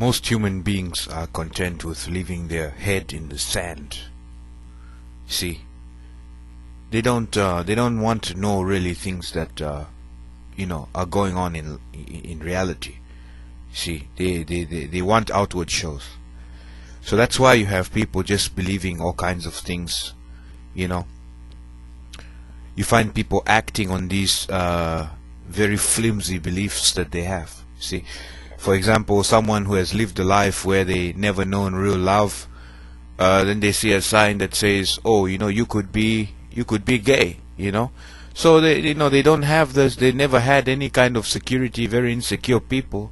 Most human beings are content with leaving their head in the sand. See, they don't want to know really things that are going on in reality. See, they want outward shows. So that's why you have people just believing all kinds of things. You find people acting on these very flimsy beliefs that they have. See, for example, someone who has lived a life where they never known real love, then they see a sign that says, "Oh, you could be gay." So they don't have this. They never had any kind of security. Very insecure people.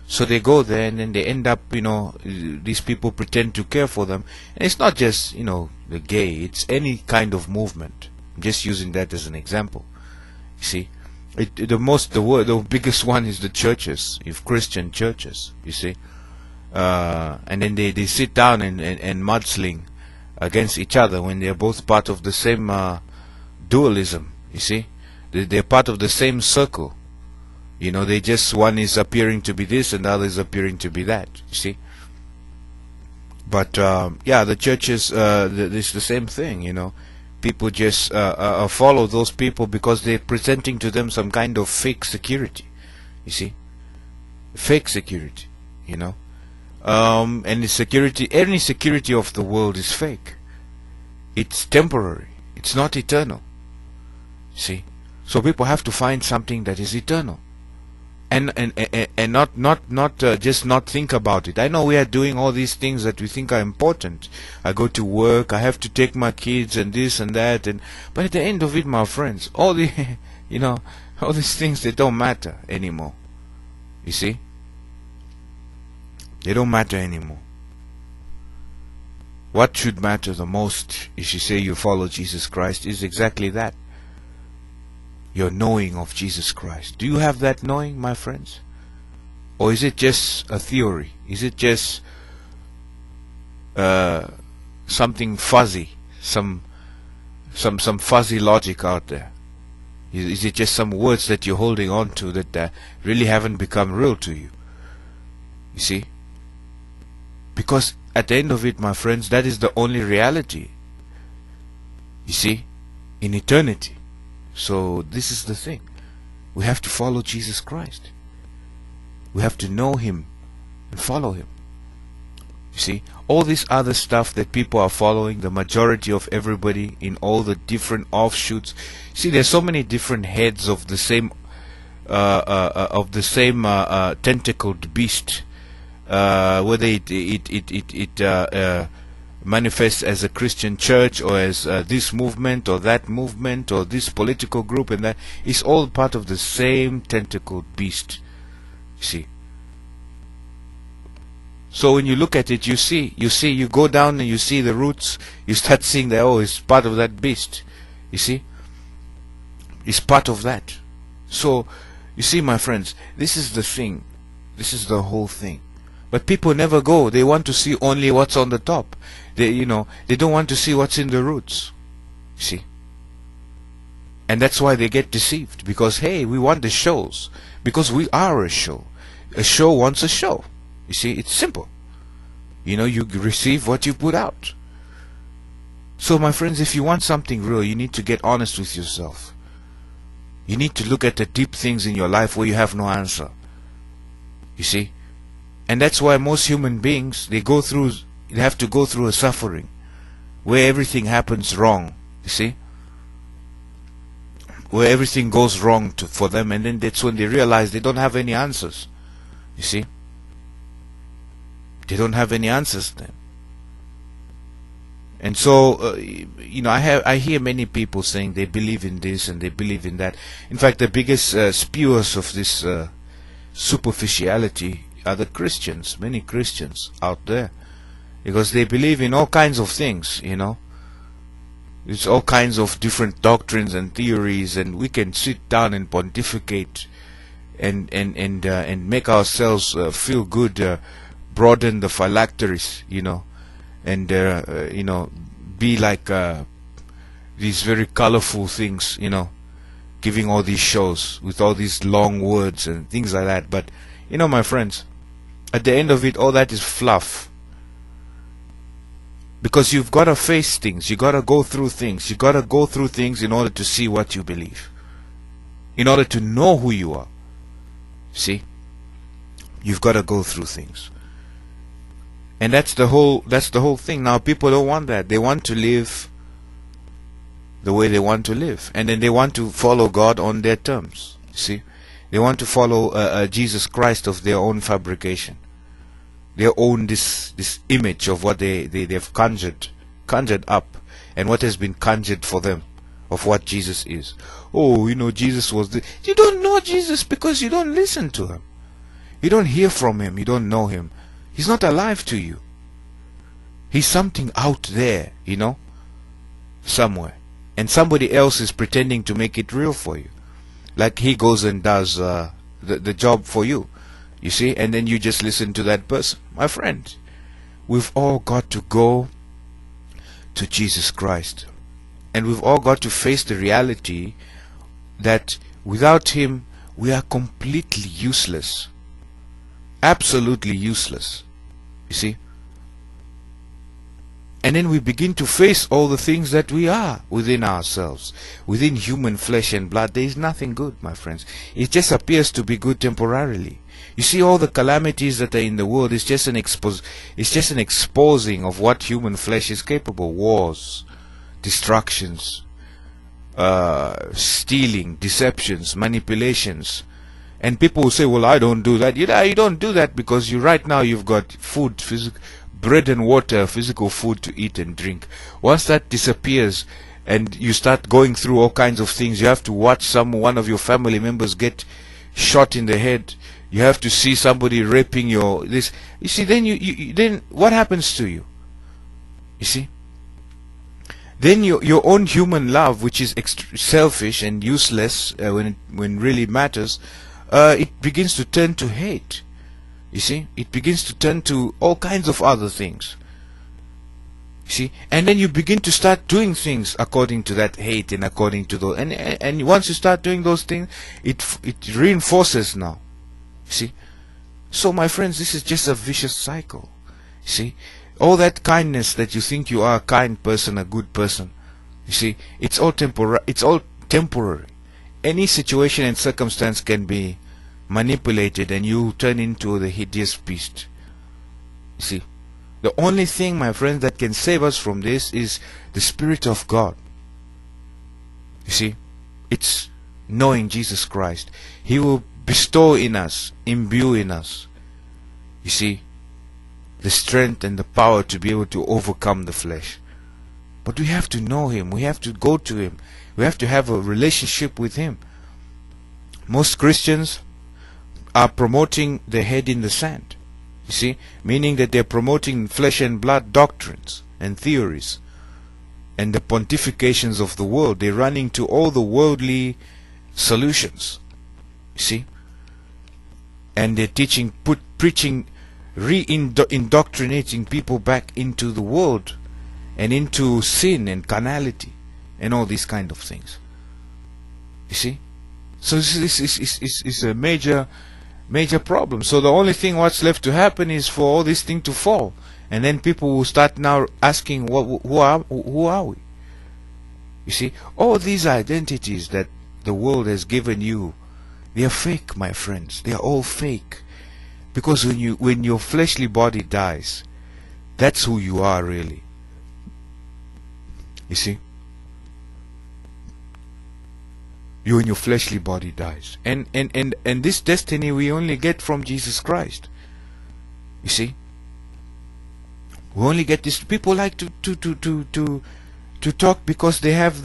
So they go there and then they end up, these people pretend to care for them. And it's not just, the gay. It's any kind of movement. I'm just using that as an example. You see, the biggest one is the churches, if Christian churches. You see, and then they sit down and mudsling against each other when they're both part of the same dualism. You see, they're part of the same circle. They just, one is appearing to be this and the other is appearing to be that. You see, but the churches, it's the same thing. People just follow those people because they're presenting to them some kind of fake security. You see, fake security. And the security, any security of the world is fake. It's temporary. It's not eternal. See, so people have to find something that is eternal. And not just not think about it. I know we are doing all these things that we think are important. I go to work, I have to take my kids and this and that, but at the end of it, my friends, all the all these things, they don't matter anymore. You see, they don't matter anymore. What should matter the most, if you say you follow Jesus Christ, is exactly that. Your knowing of Jesus Christ. Do you have that knowing, my friends? Or is it just a theory? Is it just something fuzzy, some fuzzy logic out there? Is it just some words that you're holding on to that really haven't become real to you? You see? Because at the end of it, my friends, that is the only reality. You see? In eternity. So this is the thing. We have to follow Jesus Christ. We have to know Him and follow Him. You see, all this other stuff that people are following, the majority of everybody in all the different offshoots. See, there's so many different heads of the same tentacled beast. Whether it manifests as a Christian church or as this movement or that movement or this political group, and that is all part of the same tentacled beast. You see. So when you look at it, you go down and you see the roots. You start seeing that, oh, it's part of that beast. You see, it's part of that. So you see, my friends, this is the thing. This is the whole thing. But people never go. They want to see only what's on the top. They don't want to see what's in the roots. See? And that's why they get deceived. Because, hey, we want the shows. Because we are a show. A show wants a show. You see, it's simple. You receive what you put out. So, my friends, if you want something real, you need to get honest with yourself. You need to look at the deep things in your life where you have no answer. You see? And that's why most human beings, they have to go through a suffering where everything happens wrong. You see? Where everything goes wrong for them, and then that's when they realize they don't have any answers. You see? They don't have any answers then. And so, I hear many people saying they believe in this and they believe in that. In fact, the biggest spewers of this superficiality are the Christians, many Christians out there, because they believe in all kinds of things. It's all kinds of different doctrines and theories, and we can sit down and pontificate and make ourselves feel good, broaden the phylacteries, and be like these very colorful things, giving all these shows with all these long words and things like that. But my friends, at the end of it, all that is fluff. Because you've got to face things, you got to go through things, you got to go through things in order to see what you believe, in order to know who you are. See, you've got to go through things, and that's the whole thing. Now people don't want that. They want to live the way they want to live, and then they want to follow God on their terms. See, they want to follow Jesus Christ of their own fabrication. They own this image of what they've conjured up, and what has been conjured for them of what Jesus is. Oh, you know, Jesus was the... You don't know Jesus because you don't listen to him. You don't hear from him. You don't know him. He's not alive to you. He's something out there, you know, somewhere, and somebody else is pretending to make it real for you, like he goes and does the job for you. You see, and then you just listen to that person. My friend, we've all got to go to Jesus Christ. And we've all got to face the reality that without him, we are completely useless. Absolutely useless. You see? And then we begin to face all the things that we are within ourselves. Within human flesh and blood, there is nothing good, my friends. It just appears to be good temporarily. You see, all the calamities that are in the world is just an exposing of what human flesh is capable. Wars, destructions, stealing, deceptions, manipulations. And people will say, well, I don't do that. You don't do that because right now you've got food, bread and water, physical food to eat and drink. Once that disappears and you start going through all kinds of things, you have to watch one of your family members get shot in the head. You have to see somebody raping this. You see, then then what happens to you? You see, then your own human love, which is selfish and useless when really matters, it begins to turn to hate. You see, it begins to turn to all kinds of other things. You see, and then you begin to start doing things according to that hate and according to those. And once you start doing those things, it reinforces now. See, so my friends, this is just a vicious cycle. See, all that kindness that you think you are a kind person, a good person, you see, it's all temporary. Any situation and circumstance can be manipulated and you turn into the hideous beast. You see, the only thing, my friends, that can save us from this is the Spirit of God. You see, it's knowing Jesus Christ. He will bestow in us, imbue in us, you see, the strength and the power to be able to overcome the flesh. But we have to know him. We have to go to him. We have to have a relationship with him. Most Christians are promoting the head in the sand, you see, meaning that they're promoting flesh and blood doctrines and theories and the pontifications of the world. They're running to all the worldly solutions, you see, and they're preaching, indoctrinating people back into the world and into sin and carnality and all these kind of things. You see, so this is a major problem. So the only thing what's left to happen is for all this thing to fall, and then people will start now asking, who are we? You see, all these identities that the world has given you, they are fake, my friends. They are all fake. Because when your fleshly body dies, that's who you are really. You see? You and your fleshly body dies. And this destiny we only get from Jesus Christ. You see? We only get this. People like to talk because they have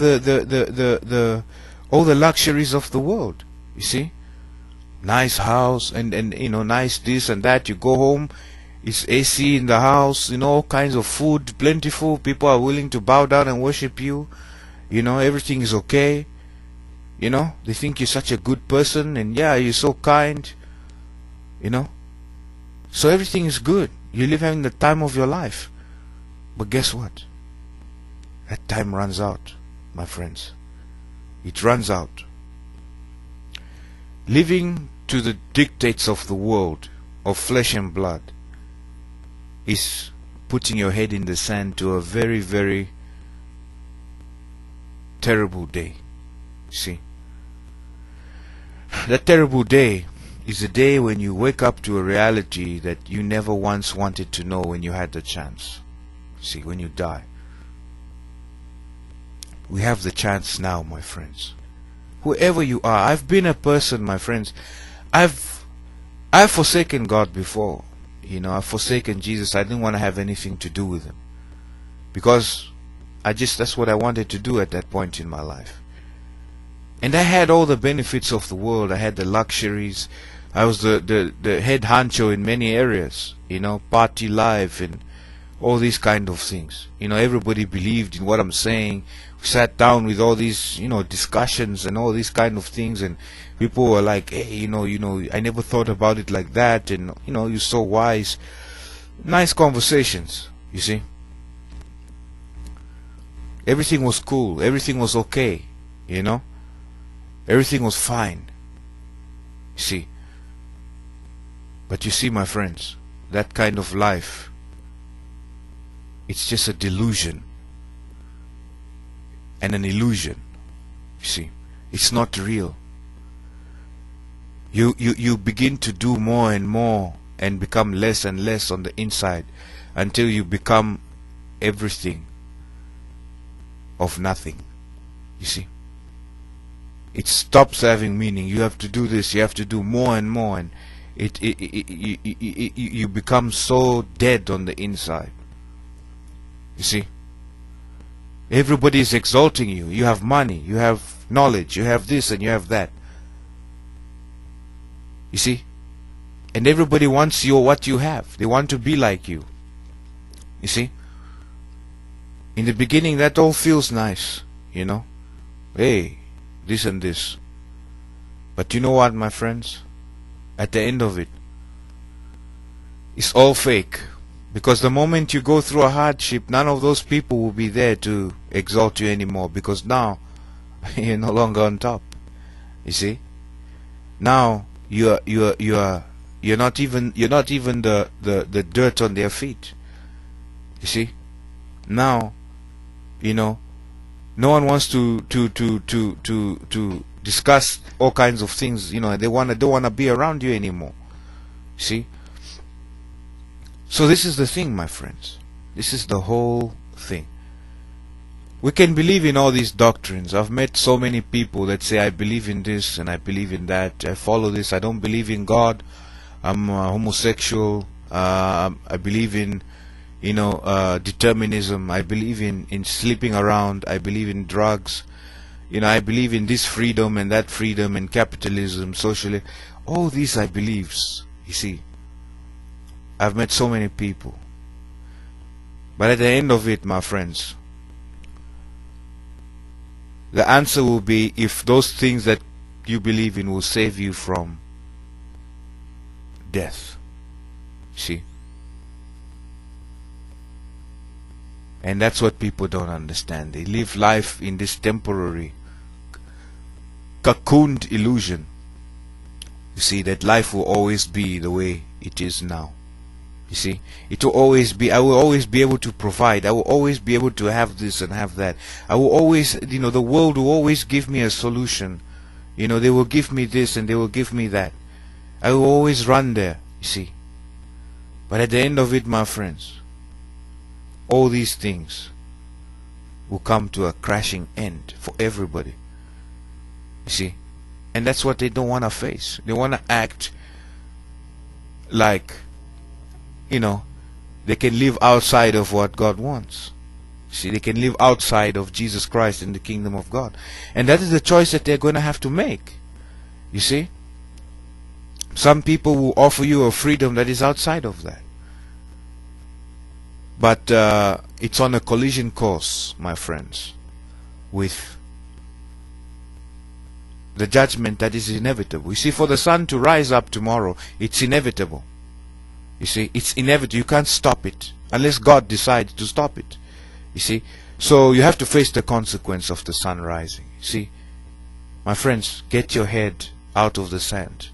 all the luxuries of the world. You see? Nice house and you know, nice this and that. You go home, it's AC in the house, you know, all kinds of food, plentiful. People are willing to bow down and worship you. You know, everything is okay. You know, they think you're such a good person, and yeah, you're so kind. You know, so everything is good. You're living the time of your life. But guess what? That time runs out, my friends. It runs out. Living to the dictates of the world, of flesh and blood is putting your head in the sand to a very, very terrible day. See, that terrible day is a day when you wake up to a reality that you never once wanted to know when you had the chance. See, when you die. We have the chance now, my friends. Whoever you are, I've been a person, my friends. I've forsaken God before. You know, I've forsaken Jesus. I didn't want to have anything to do with him, because that's what I wanted to do at that point in my life. And I had all the benefits of the world. I had the luxuries. I was the head honcho in many areas, you know, party life and all these kind of things. You know, everybody believed in what I'm saying. We sat down with all these, you know, discussions and all these kind of things, and people were like, hey, you know, I never thought about it like that, and you know, you're so wise. Nice conversations, you see. Everything was cool, everything was okay, you know. Everything was fine. You see. But you see, my friends, that kind of life, it's just a delusion and an illusion. You see, it's not real. You begin to do more and more and become less and less on the inside until you become everything of nothing. You see, it stops having meaning. You have to do this, you have to do more and more, and you become so dead on the inside. You see, everybody is exalting you. You have money, you have knowledge, you have this and you have that. You see, and everybody wants you what you have. They want to be like you. You see, in the beginning that all feels nice, you know. Hey, this and this. But you know what, my friends? At the end of it, it's all fake. Because the moment you go through a hardship, none of those people will be there to exalt you anymore, because now you're no longer on top. You see? Now you're not even the dirt on their feet. You see? Now, you know, no one wants to discuss all kinds of things. You know, they don't wanna be around you anymore. See? So this is the thing, my friends. This is the whole thing. We can believe in all these doctrines. I've met so many people that say, I believe in this and I believe in that. I follow this. I don't believe in God. I'm homosexual. I believe in, you know, determinism. I believe in sleeping around. I believe in drugs. You know, I believe in this freedom and that freedom and capitalism, socialism. All these I believes, you see. I've met so many people. But at the end of it, my friends, the answer will be if those things that you believe in will save you from death. See? And that's what people don't understand. They live life in this temporary, cocooned illusion. You see, that life will always be the way it is now. You see, it will always be, I will always be able to provide. I will always be able to have this and have that. I will always, you know, the world will always give me a solution. You know, they will give me this and they will give me that. I will always run there, you see. But at the end of it, my friends, all these things will come to a crashing end for everybody. You see, and that's what they don't want to face. They want to act like, you know, they can live outside of what God wants. See, they can live outside of Jesus Christ in the kingdom of God. And that is the choice that they're going to have to make. You see? Some people will offer you a freedom that is outside of that. But it's on a collision course, my friends, with the judgment that is inevitable. You see, for the sun to rise up tomorrow, it's inevitable. You see, it's inevitable. You can't stop it unless God decides to stop it. You see, so you have to face the consequence of the sun rising. You see, my friends, get your head out of the sand.